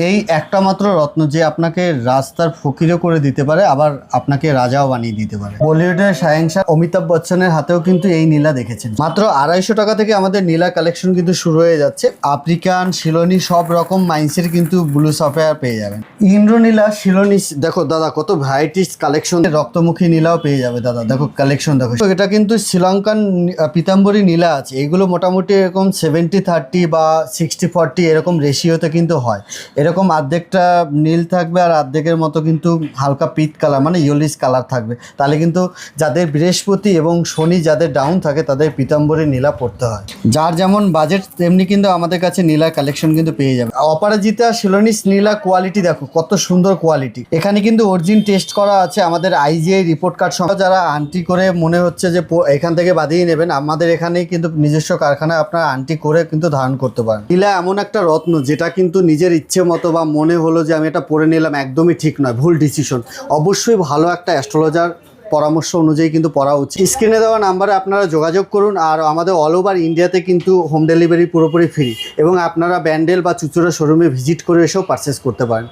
এই একটা মাত্র রত্ন যে আপনাকে রাস্তার ফকিরও করে দিতে পারে, আবার আপনাকে রাজাও বানিয়ে দিতে পারে। বলিউডের শাহেনশাহ অমিতাভ বচ্চনের হাতেও কিন্তু এই নীলা দেখেছেন। মাত্র 250 টাকা থেকে আমাদের নীলা কালেকশন কিন্তু শুরু হয়ে যাচ্ছে। আফ্রিকান, শিলনি সব রকম মাইন্সের কিন্তু ব্লু সাফায়ার পেয়ে যাবেন। ইন্দ্রনীলা, শিলনি, দেখো দাদা কত ভ্যারাইটিস কালেকশন। রক্তমুখী নীলাও পেয়ে যাবে দাদা, দেখো কালেকশন দেখো। এটা কিন্তু শ্রীলঙ্কান পিতাম্বরী নীলা আছে। এগুলো মোটামুটি এরকম 70-30 বা 60-40 এরকম রেশিওতে কিন্তু হয়। এরকম অর্ধেকটা নীল থাকবে আর অর্ধেকের মতো কিন্তু হালকা পিত কালার মানে ইয়েলিশ কালার থাকবে। তাহলে কিন্তু যাদের বৃহস্পতি এবং শনি যাদের ডাউন থাকে তাদের পিতাম্বরী নীলা পড়তে হয়। যার যেমন বাজেট তেমনি কিন্তু আমাদের কাছে নীলা কালেকশন কিন্তু পেয়ে যাবে। অপরাজিতা, শিলনিস নীলা কোয়ালিটি দেখো কত সুন্দর কোয়ালিটি। এখানে কিন্তু অরিজিন টেস্ট করা আছে, আমাদের আইজিআই রিপোর্ট কার্ড সহ। যারা আন্টি করে মনে হচ্ছে যে এখান থেকে বাদিয়ে নেবেন, আমাদের এখানেই কিন্তু নিজস্ব কারখানায় আপনারা আন্টি করে কিন্তু ধারণ করতে পারেন। নীলা এমন একটা রত্ন যেটা কিন্তু নিজের ইচ্ছে মতো বা মনে হলো যে আমি এটা পরে নিলাম, একদমই ঠিক নয়, ভুল ডিসিশন। অবশ্যই ভালো একটা অ্যাস্ট্রোলজার পরামর্শ অনুযায়ী কিন্তু পড়া উচিত। স্ক্রিনে দেওয়া নাম্বারে আপনারা যোগাযোগ করুন। আর আমাদের অল ওভার ইন্ডিয়াতে কিন্তু হোম ডেলিভারি পুরোপুরি ফ্রি, এবং আপনারা ব্যান্ডেল বা চুচুড়া শোরুমে ভিজিট করে এসেও পারচেস করতে পারেন।